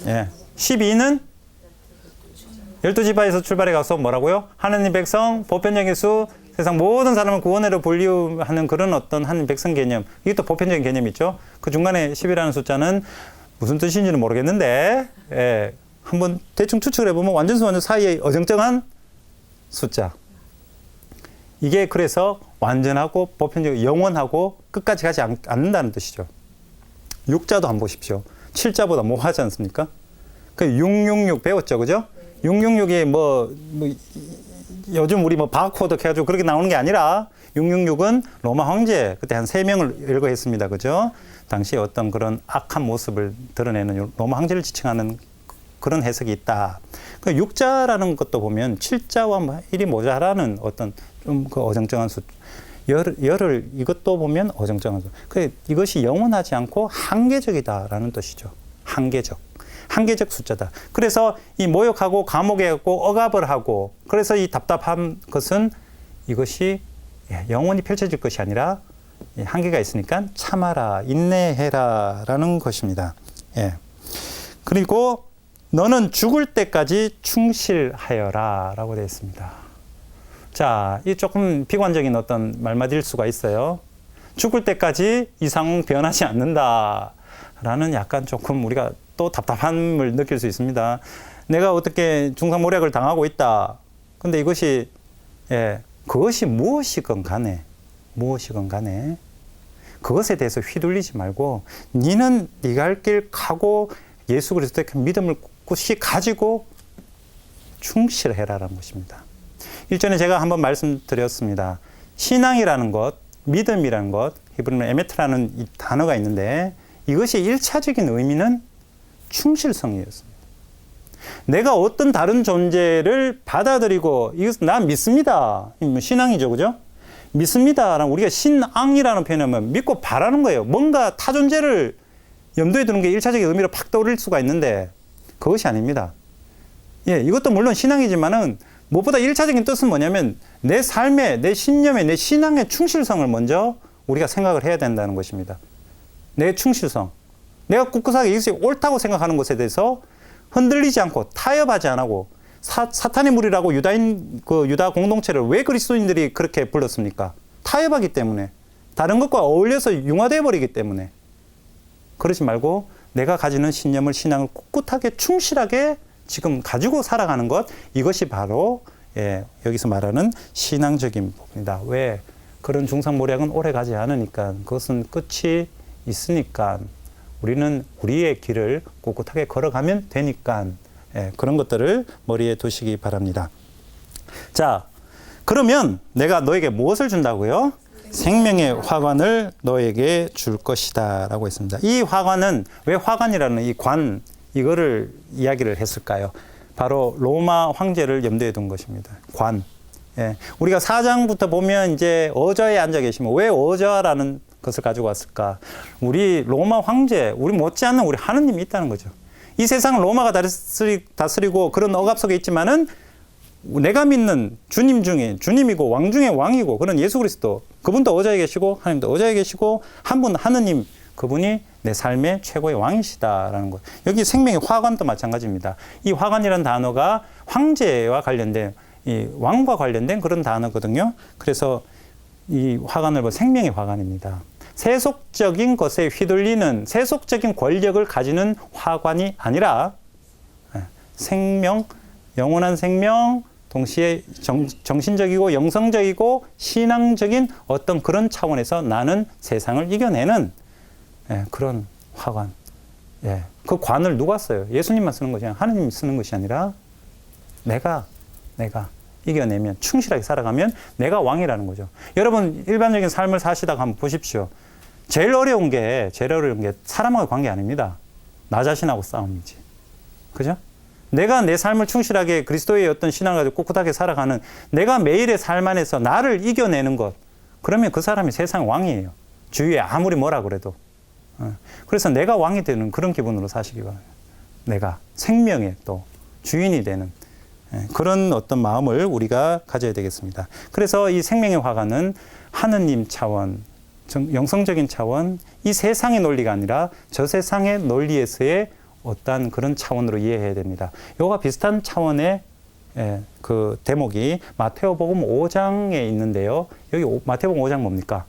예. 12는 12지파에서 출발해 가서 뭐라고요? 하느님 백성, 보편적인 수, 세상 모든 사람을 구원으로 분류하는 그런 어떤 하느님 백성 개념. 이게 또 보편적인 개념이 있죠? 그 중간에 10이라는 숫자는 무슨 뜻인지는 모르겠는데, 예. 한번 대충 추측을 해보면 완전수 완전 사이에 어정쩡한 숫자. 이게 그래서 완전하고 보편적으로 영원하고 끝까지 가지 않는다는 뜻이죠. 6자도 한번 보십시오. 7자보다 뭐하지 않습니까? 그 666 배웠죠, 그죠? 666이 뭐 요즘 우리 뭐 바코드 해가지고 그렇게 나오는 게 아니라 666은 로마 황제 그때 한 3명을 열거했습니다, 그죠? 당시 어떤 그런 악한 모습을 드러내는 로마 황제를 지칭하는 그런 해석이 있다. 그 6자라는 것도 보면 7자와 1이 모자라는 어떤 좀 그 어정쩡한 수. 열을 이것도 보면 어정쩡한 수. 그 이것이 영원하지 않고 한계적이다라는 뜻이죠. 한계적 숫자다. 그래서 이 모욕하고 감옥에 갖고 억압을 하고 그래서 이 답답한 것은 이것이 영원히 펼쳐질 것이 아니라 한계가 있으니까 참아라, 인내해라라는 것입니다. 예. 그리고 너는 죽을 때까지 충실하여라라고 되어 있습니다. 자, 이 조금 비관적인 어떤 말마디일 수가 있어요. 죽을 때까지 이 상황 변하지 않는다라는 약간 조금 우리가 또 답답함을 느낄 수 있습니다. 내가 어떻게 중상모략을 당하고 있다. 근데 이것이 그것이 무엇이건 간에 그것에 대해서 휘둘리지 말고 니는 네가 할 길 가고 예수 그리스도의 믿음을 꿋꿋이 가지고 충실해라라는 것입니다. 일전에 제가 한번 말씀드렸습니다. 신앙이라는 것, 믿음이라는 것, 히브리어로 에메트라는 이 단어가 있는데 이것이 1차적인 의미는 충실성이었습니다. 내가 어떤 다른 존재를 받아들이고 이것은 난 믿습니다. 신앙이죠, 그죠? 믿습니다라는 우리가 신앙이라는 표현하면 믿고 바라는 거예요. 뭔가 타 존재를 염두에 두는 게 1차적인 의미로 팍 떠오를 수가 있는데 그것이 아닙니다. 이것도 물론 신앙이지만은 무엇보다 1차적인 뜻은 뭐냐면 내 삶에, 내 신념에, 내 신앙의 충실성을 먼저 우리가 생각을 해야 된다는 것입니다. 내 충실성. 내가 꿋꿋하게 이것이 옳다고 생각하는 것에 대해서 흔들리지 않고 타협하지 않고 사탄의 무리라고 유다 공동체를 왜 그리스도인들이 그렇게 불렀습니까? 타협하기 때문에. 다른 것과 어울려서 융화되어 버리기 때문에. 그러지 말고 내가 가지는 신념을 신앙을 꿋꿋하게 충실하게 지금 가지고 살아가는 것 이것이 바로 여기서 말하는 신앙적인 부분이다. 왜? 그런 중상모략은 오래 가지 않으니까 그것은 끝이 있으니까 우리는 우리의 길을 꿋꿋하게 걸어가면 되니까 그런 것들을 머리에 두시기 바랍니다. 자, 그러면 내가 너에게 무엇을 준다고요? 생명의 화관을 너에게 줄 것이다 라고 했습니다. 이 화관은 왜 화관이라는 이 관 이거를 이야기를 했을까요? 바로 로마 황제를 염두에 둔 것입니다. 관. 우리가 4장부터 보면 이제 어저에 앉아 계시면 왜 어저라는 것을 가지고 왔을까? 우리 로마 황제, 우리 못지않는 우리 하느님이 있다는 거죠. 이 세상을 로마가 다스리고 그런 억압 속에 있지만은 내가 믿는 주님 중에 주님이고 왕 중에 왕이고 그런 예수 그리스도 그분도 어저에 계시고 하나님도 어저에 계시고 한 분 하느님 그분이 내 삶의 최고의 왕이시다라는 것. 여기 생명의 화관도 마찬가지입니다. 이 화관이라는 단어가 황제와 관련된 이 왕과 관련된 그런 단어거든요. 그래서 이 화관을 보면 생명의 화관입니다. 세속적인 것에 휘둘리는 세속적인 권력을 가지는 화관이 아니라 생명, 영원한 생명, 동시에 정신적이고 영성적이고 신앙적인 어떤 그런 차원에서 나는 세상을 이겨내는 그런 화관. 그 관을 누가 써요? 예수님만 쓰는 거죠. 하느님이 쓰는 것이 아니라 내가 이겨내면 충실하게 살아가면 내가 왕이라는 거죠. 여러분 일반적인 삶을 사시다가 한번 보십시오. 제일 어려운 게 사람하고의 관계 아닙니다. 나 자신하고 싸움이지. 그죠? 내가 내 삶을 충실하게 그리스도의 어떤 신앙을 가지고 꿋꿋하게 살아가는 내가 매일의 삶 안에서 나를 이겨내는 것. 그러면 그 사람이 세상 왕이에요. 주위에 아무리 뭐라 그래도. 그래서 내가 왕이 되는 그런 기분으로 사시기 바랍니다. 내가 생명의 또 주인이 되는 그런 어떤 마음을 우리가 가져야 되겠습니다. 그래서 이 생명의 화관은 하느님 차원, 영성적인 차원, 이 세상의 논리가 아니라 저 세상의 논리에서의 어떤 그런 차원으로 이해해야 됩니다. 이와 비슷한 차원의 그 대목이 마태복음 5장에 있는데요. 여기 마태복음 5장 뭡니까?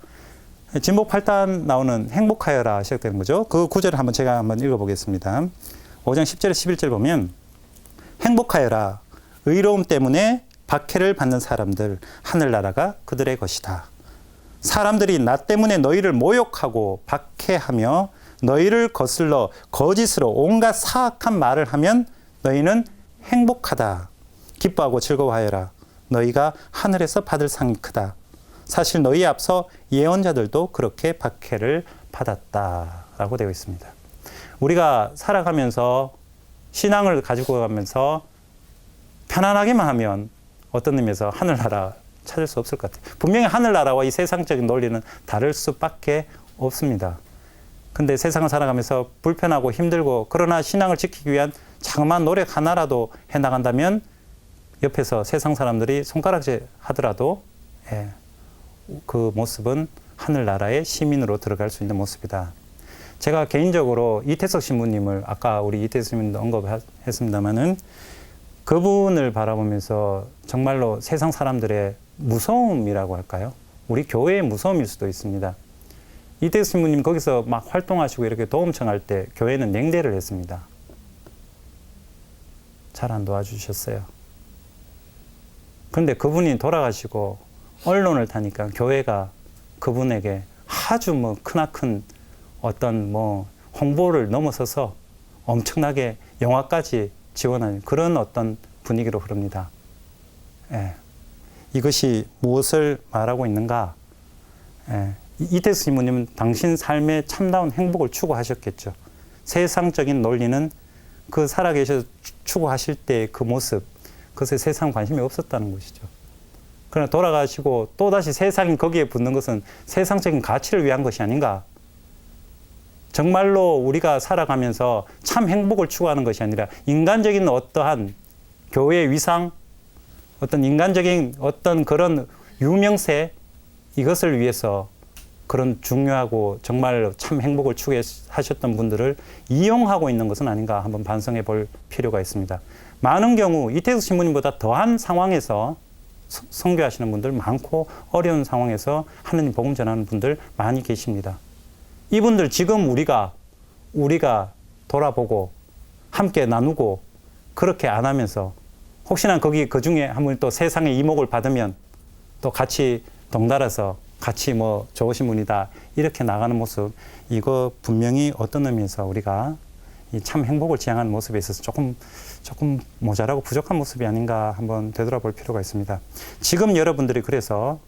진복 8단 나오는 행복하여라 시작되는 거죠. 그 구절을 제가 한번 읽어보겠습니다. 5장 10절 11절 보면 행복하여라 의로움 때문에 박해를 받는 사람들 하늘나라가 그들의 것이다. 사람들이 나 때문에 너희를 모욕하고 박해하며 너희를 거슬러 거짓으로 온갖 사악한 말을 하면 너희는 행복하다. 기뻐하고 즐거워하여라. 너희가 하늘에서 받을 상이 크다. 사실 너희 앞서 예언자들도 그렇게 박해를 받았다라고 되어 있습니다. 우리가 살아가면서 신앙을 가지고 가면서 편안하게만 하면 어떤 의미에서 하늘나라 찾을 수 없을 것 같아요. 분명히 하늘나라와 이 세상적인 논리는 다를 수밖에 없습니다. 근데 세상을 살아가면서 불편하고 힘들고 그러나 신앙을 지키기 위한 자그마한 노력 하나라도 해나간다면 옆에서 세상 사람들이 손가락질 하더라도 그 모습은 하늘나라의 시민으로 들어갈 수 있는 모습이다. 제가 개인적으로 이태석 신부님을 아까 우리 이태석 신부님도 언급했습니다마는 그분을 바라보면서 정말로 세상 사람들의 무서움이라고 할까요? 우리 교회의 무서움일 수도 있습니다. 이태석 신부님 거기서 막 활동하시고 이렇게 도움 청할 때 교회는 냉대를 했습니다. 잘 안 도와주셨어요. 그런데 그분이 돌아가시고 언론을 타니까 교회가 그분에게 아주 뭐 크나큰 어떤 뭐 홍보를 넘어서서 엄청나게 영화까지 지원하는 그런 어떤 분위기로 흐릅니다. 예. 이것이 무엇을 말하고 있는가? 예. 이태수 신부님은 당신 삶의 참다운 행복을 추구하셨겠죠. 세상적인 논리는 그 살아계셔 추구하실 때 그 모습, 그것에 세상 관심이 없었다는 것이죠. 그러나 돌아가시고 또다시 세상이 거기에 붙는 것은 세상적인 가치를 위한 것이 아닌가? 정말로 우리가 살아가면서 참 행복을 추구하는 것이 아니라 인간적인 어떠한 교회의 위상, 어떤 인간적인 어떤 그런 유명세, 이것을 위해서 그런 중요하고 정말 참 행복을 추구하셨던 분들을 이용하고 있는 것은 아닌가 한번 반성해 볼 필요가 있습니다. 많은 경우 이태수 신부님보다 더한 상황에서 선교하시는 분들 많고 어려운 상황에서 하느님 복음 전하는 분들 많이 계십니다. 이분들 지금 우리가 돌아보고 함께 나누고 그렇게 안 하면서 혹시나 그 중에 한 분 또 세상의 이목을 받으면 또 같이 덩달아서 같이 뭐 좋으신 분이다 이렇게 나가는 모습, 이거 분명히 어떤 의미에서 우리가 이 참 행복을 지향하는 모습에 있어서 조금 모자라고 부족한 모습이 아닌가 한번 되돌아볼 필요가 있습니다. 지금 여러분들이 그래서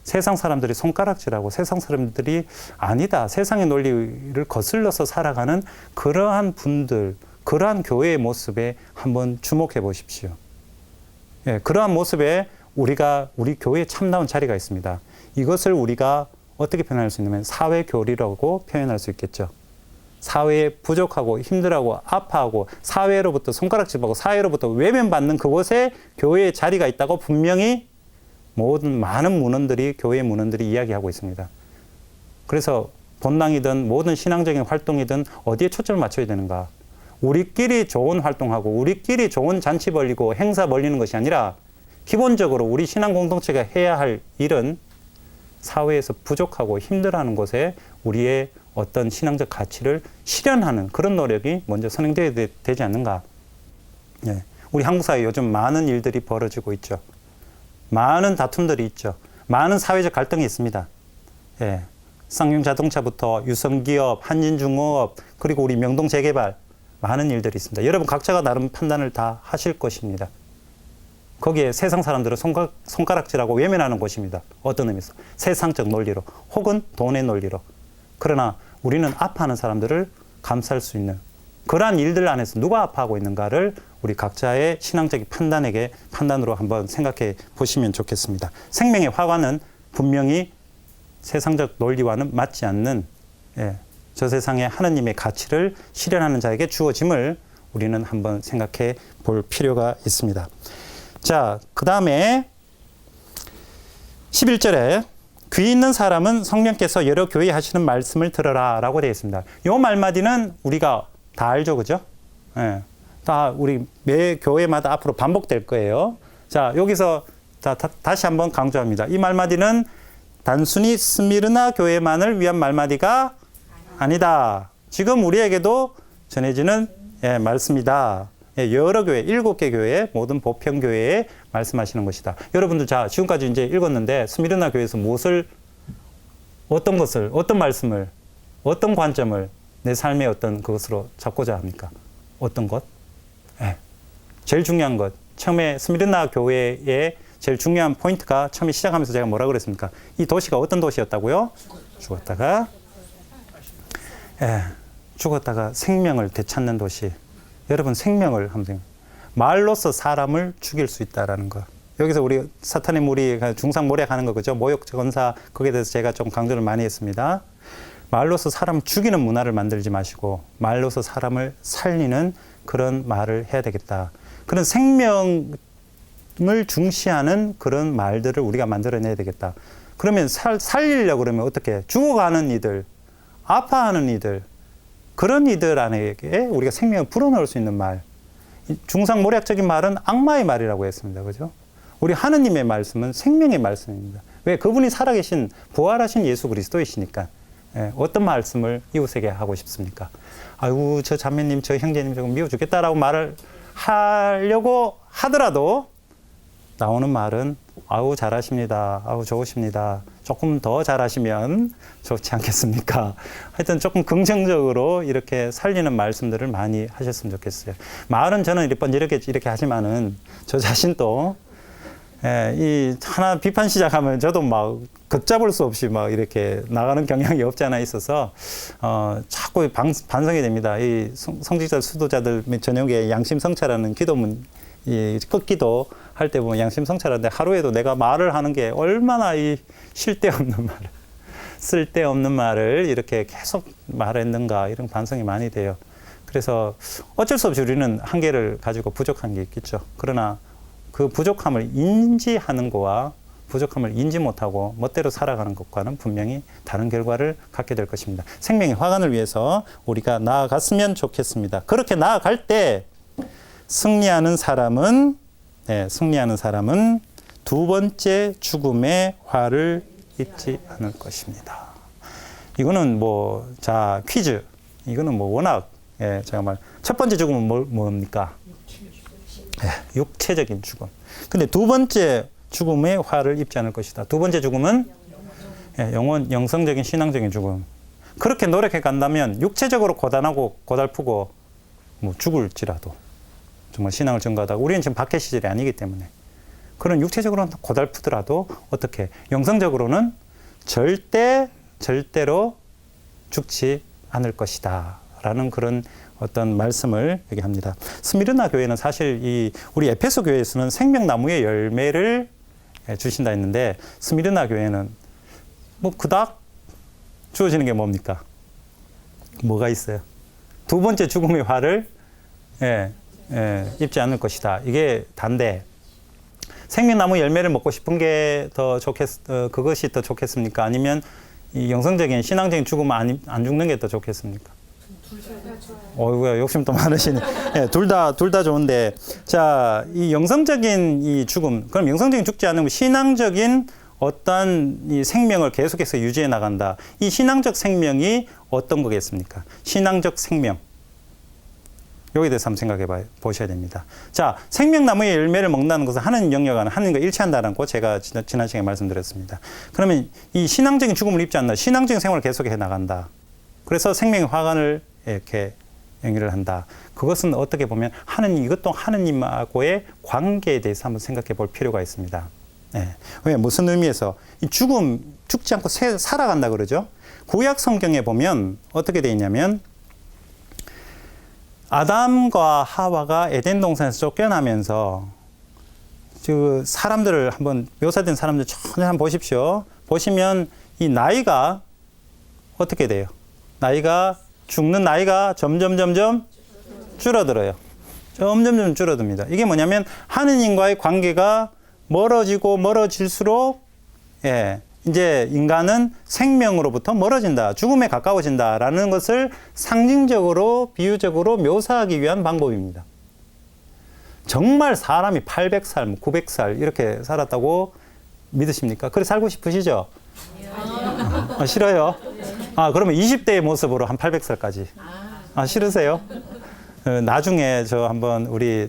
세상 사람들이 손가락질하고 세상 사람들이 아니다, 세상의 논리를 거슬러서 살아가는 그러한 분들, 그러한 교회의 모습에 한번 주목해 보십시오. 예, 그러한 모습에 우리 교회에 참나온 자리가 있습니다. 이것을 우리가 어떻게 표현할 수 있냐면 사회교리라고 표현할 수 있겠죠. 사회에 부족하고 힘들어하고 아파하고 사회로부터 손가락질하고 사회로부터 외면받는 그곳에 교회의 자리가 있다고 분명히 많은 문헌들이, 교회의 문헌들이 이야기하고 있습니다. 그래서 본당이든 모든 신앙적인 활동이든 어디에 초점을 맞춰야 되는가? 우리끼리 좋은 활동하고 우리끼리 좋은 잔치 벌리고 행사 벌리는 것이 아니라 기본적으로 우리 신앙 공동체가 해야 할 일은 사회에서 부족하고 힘들어하는 곳에 우리의 어떤 신앙적 가치를 실현하는 그런 노력이 먼저 선행되어야 되지 않는가. 예. 우리 한국 사회에 요즘 많은 일들이 벌어지고 있죠. 많은 다툼들이 있죠. 많은 사회적 갈등이 있습니다. 예. 쌍용자동차부터 유성기업, 한진중공업, 그리고 우리 명동재개발, 많은 일들이 있습니다. 여러분 각자가 나름 판단을 다 하실 것입니다. 거기에 세상 사람들은 손가락질하고 외면하는 곳입니다. 어떤 의미에서? 세상적 논리로 혹은 돈의 논리로. 그러나 우리는 아파하는 사람들을 감쌀 수 있는 그러한 일들 안에서 누가 아파하고 있는가를 우리 각자의 신앙적인 판단으로 한번 생각해 보시면 좋겠습니다. 생명의 화관은 분명히 세상적 논리와는 맞지 않는 저 세상의 하느님의 가치를 실현하는 자에게 주어짐을 우리는 한번 생각해 볼 필요가 있습니다. 자, 그 다음에 11절에 귀 있는 사람은 성령께서 여러 교회 하시는 말씀을 들어라 라고 되어 있습니다. 이 말마디는 우리가 다 알죠, 그죠? 예. 다 우리 매 교회마다 앞으로 반복될 거예요. 자, 여기서 다시 한번 강조합니다. 이 말마디는 단순히 스미르나 교회만을 위한 말마디가 아니다. 지금 우리에게도 전해지는 말씀이다. 여러 교회, 7개 교회, 모든 보편교회에 말씀하시는 것이다. 여러분들, 자, 지금까지 이제 읽었는데, 스미르나 교회에서 어떤 말씀을, 어떤 관점을 내 삶의 어떤 그것으로 잡고자 합니까? 어떤 것? 제일 중요한 것. 처음에 스미르나 교회의 제일 중요한 포인트가 처음에 시작하면서 제가 뭐라 그랬습니까? 이 도시가 어떤 도시였다고요? 죽었다가 생명을 되찾는 도시. 여러분, 생명을 한번 말로서 사람을 죽일 수 있다라는 거. 여기서 우리 사탄의 무리 중상모략하는 거 그죠? 모욕 전사 거기에 대해서 제가 좀 강조를 많이 했습니다. 말로서 사람 죽이는 문화를 만들지 마시고 말로서 사람을 살리는 그런 말을 해야 되겠다. 그런 생명을 중시하는 그런 말들을 우리가 만들어내야 되겠다. 그러면 살리려고 그러면 어떻게? 죽어가는 이들, 아파하는 이들, 그런 이들 안에게 우리가 생명을 불어넣을 수 있는 말. 중상모략적인 말은 악마의 말이라고 했습니다. 그죠? 우리 하느님의 말씀은 생명의 말씀입니다. 왜? 그분이 살아계신, 부활하신 예수 그리스도이시니까. 어떤 말씀을 이웃에게 하고 싶습니까? 아이고, 저 자매님, 저 형제님 조금 미워 죽겠다라고 말을 하려고 하더라도 나오는 말은 아우 잘하십니다. 아우 좋으십니다. 조금 더 잘하시면 좋지 않겠습니까? 하여튼 조금 긍정적으로 이렇게 살리는 말씀들을 많이 하셨으면 좋겠어요. 말은 저는 이렇게 하지만은 저 자신도 이 하나 비판 시작하면 저도 막 걷잡을 수 없이 막 이렇게 나가는 경향이 없지 않아 있어서 자꾸 반성이 됩니다. 이 성직자 수도자들 저녁에 양심성찰하는 기도문 이 끝기도 할 때 보면 양심성찰하는데 하루에도 내가 말을 하는 게 얼마나 이 쓸데없는 말을 이렇게 계속 말했는가 이런 반성이 많이 돼요. 그래서 어쩔 수 없이 우리는 한계를 가지고 부족한 게 있겠죠. 그러나 그 부족함을 인지하는 거와 부족함을 인지 못하고 멋대로 살아가는 것과는 분명히 다른 결과를 갖게 될 것입니다. 생명의 화관을 위해서 우리가 나아갔으면 좋겠습니다. 그렇게 나아갈 때 승리하는 사람은 두 번째 죽음의 화를 입지 않을 것입니다. 이거는 퀴즈. 이거는 워낙 정말 첫 번째 죽음은 뭡니까? 육체적인 죽음. 근데 두 번째 죽음의 화를 입지 않을 것이다. 두 번째 죽음은 영성적인 신앙적인 죽음. 그렇게 노력해 간다면 육체적으로 고단하고 고달프고 죽을지라도 정말 신앙을 증거하다가 우리는 지금 박해 시절이 아니기 때문에 그런 육체적으로는 고달프더라도 어떻게 영성적으로는 절대로 죽지 않을 것이다 라는 그런 어떤 말씀을 여기 합니다. 스미르나 교회는 사실 우리 에페소 교회에서는 생명나무의 열매를 주신다 했는데 스미르나 교회는 그닥 주어지는 게 뭡니까? 뭐가 있어요? 두 번째 죽음의 화를 입지 않을 것이다. 이게 단데 생명나무 열매를 먹고 싶은 게 그것이 더 좋겠습니까? 아니면 이 영성적인 신앙적인 죽음 안 죽는 게 더 좋겠습니까? 어이구야 욕심 또 많으시네. 둘 다 좋은데 자, 이 영성적인 이 죽음 그럼 영성적인 죽지 않으면 신앙적인 어떤 이 생명을 계속해서 유지해 나간다. 이 신앙적 생명이 어떤 거겠습니까? 신앙적 생명. 여기에 대해서 한번 생각해 보셔야 됩니다. 자, 생명나무의 열매를 먹는다는 것은 하나님 영역 안에 하나님과 일치한다는 거 제가 지난 시간에 말씀드렸습니다. 그러면 이 신앙적인 죽음을 입지 않는다. 신앙적인 생활을 계속해 나간다. 그래서 생명의 화관을 이렇게 연결을 한다. 그것은 어떻게 보면 이것도 하느님하고의 관계에 대해서 한번 생각해 볼 필요가 있습니다. 왜 무슨 의미에서 이 죽지 않고 살아간다 그러죠? 구약 성경에 보면 어떻게 되어 있냐면 아담과 하와가 에덴 동산에서 쫓겨나면서 사람들을 한번 묘사된 사람들 전혀 한번 보십시오. 보시면 이 나이가 어떻게 돼요? 죽는 나이가 점점 줄어들어요. 점점 줄어듭니다. 이게 뭐냐면 하느님과의 관계가 멀어질수록 이제 인간은 생명으로부터 멀어진다. 죽음에 가까워진다라는 것을 상징적으로 비유적으로 묘사하기 위한 방법입니다. 정말 사람이 800살, 900살 이렇게 살았다고 믿으십니까? 그래 살고 싶으시죠? 싫어요? 그러면 20대의 모습으로 한 800살까지. 싫으세요? 나중에 한번 우리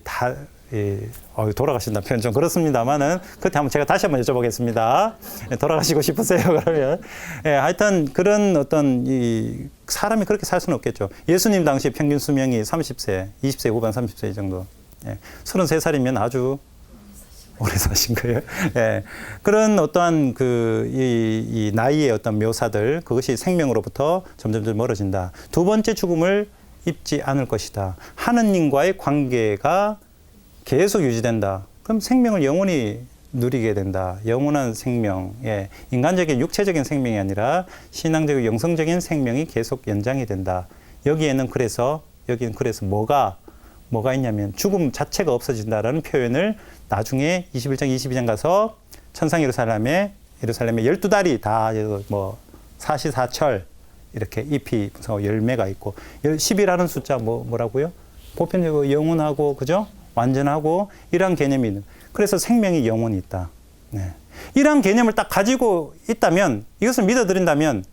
돌아가신다 표현 좀 그렇습니다만은 그때 한번 제가 다시 한번 여쭤보겠습니다. 돌아가시고 싶으세요? 그러면 하여튼 그런 어떤 사람이 그렇게 살 수는 없겠죠. 예수님 당시 평균 수명이 30세, 20세 후반 30세 정도. 33살이면 아주 오래 사신 거예요. 그런 어떠한 이 나이의 어떤 묘사들 그것이 생명으로부터 점점 멀어진다. 두 번째 죽음을 입지 않을 것이다. 하느님과의 관계가 계속 유지된다. 그럼 생명을 영원히 누리게 된다. 영원한 생명, 인간적인 육체적인 생명이 아니라 신앙적인 영성적인 생명이 계속 연장이 된다. 여기는 그래서 뭐가 있냐면 죽음 자체가 없어진다라는 표현을 나중에 21장, 22장 가서 천상 예루살렘에 12달이 다 사시사철 이렇게 잎이 열매가 있고 10이라는 숫자 뭐라고요? 보편적으로 영원하고 그죠? 완전하고 이러한 개념이 있는. 그래서 생명이 영원히 있다. 이러한 개념을 딱 가지고 있다면 이것을 믿어드린다면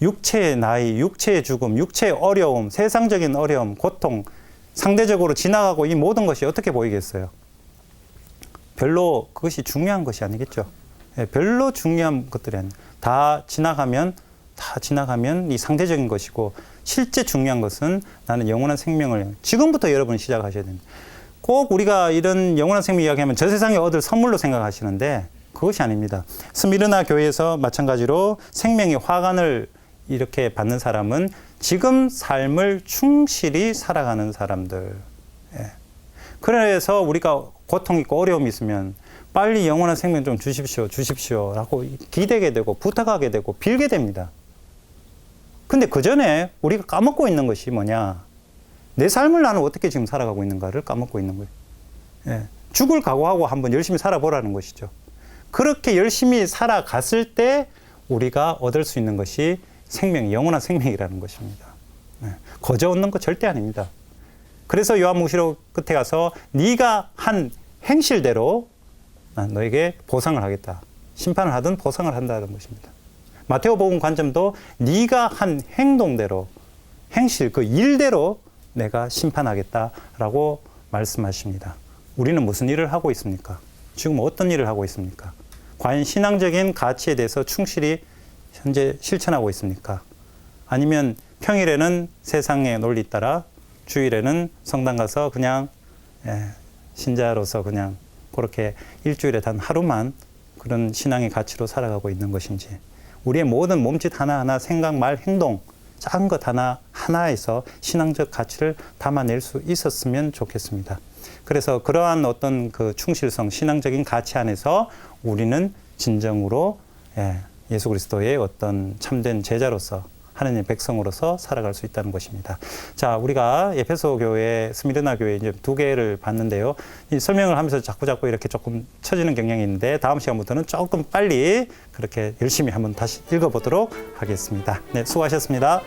육체의 나이, 육체의 죽음, 육체의 어려움, 세상적인 어려움, 고통 상대적으로 지나가고 이 모든 것이 어떻게 보이겠어요? 별로 그것이 중요한 것이 아니겠죠. 예, 별로 중요한 것들이 아니에요. 다 지나가면 이 상대적인 것이고 실제 중요한 것은 나는 영원한 생명을 지금부터 여러분 시작하셔야 됩니다. 꼭 우리가 이런 영원한 생명 이야기하면 저 세상에 얻을 선물로 생각하시는데 그것이 아닙니다. 스미르나 교회에서 마찬가지로 생명의 화관을 이렇게 받는 사람은 지금 삶을 충실히 살아가는 사람들. 예. 그래서 우리가 고통 있고 어려움이 있으면 빨리 영원한 생명 좀 주십시오 라고 기대게 되고 부탁하게 되고 빌게 됩니다. 근데 그 전에 우리가 까먹고 있는 것이 뭐냐? 내 삶을 나는 어떻게 지금 살아가고 있는가를 까먹고 있는 거예요. 예. 죽을 각오하고 한번 열심히 살아보라는 것이죠. 그렇게 열심히 살아갔을 때 우리가 얻을 수 있는 것이 영원한 생명이라는 것입니다. 예. 거저 얻는 거 절대 아닙니다. 그래서 요한복음록 끝에 가서 네가 한 행실대로 난 너에게 보상을 하겠다. 심판을 하든 보상을 한다는 것입니다. 마태오복음 관점도 네가 한 행동대로 행실 그 일대로 내가 심판하겠다라고 말씀하십니다. 우리는 무슨 일을 하고 있습니까? 지금 어떤 일을 하고 있습니까? 과연 신앙적인 가치에 대해서 충실히 현재 실천하고 있습니까? 아니면 평일에는 세상의 논리 따라 주일에는 성당 가서 그냥 신자로서 그냥 그렇게 일주일에 단 하루만 그런 신앙의 가치로 살아가고 있는 것인지 우리의 모든 몸짓 하나하나 생각, 말, 행동 작은 것 하나에서 신앙적 가치를 담아낼 수 있었으면 좋겠습니다. 그래서 그러한 어떤 그 충실성, 신앙적인 가치 안에서 우리는 진정으로 예수 그리스도의 어떤 참된 제자로서 하나님의 백성으로서 살아갈 수 있다는 것입니다. 자, 우리가 에베소 교회, 스미르나 교회 이제 두 개를 봤는데요. 이 설명을 하면서 자꾸 이렇게 조금 처지는 경향이 있는데 다음 시간부터는 조금 빨리 그렇게 열심히 한번 다시 읽어보도록 하겠습니다. 네, 수고하셨습니다.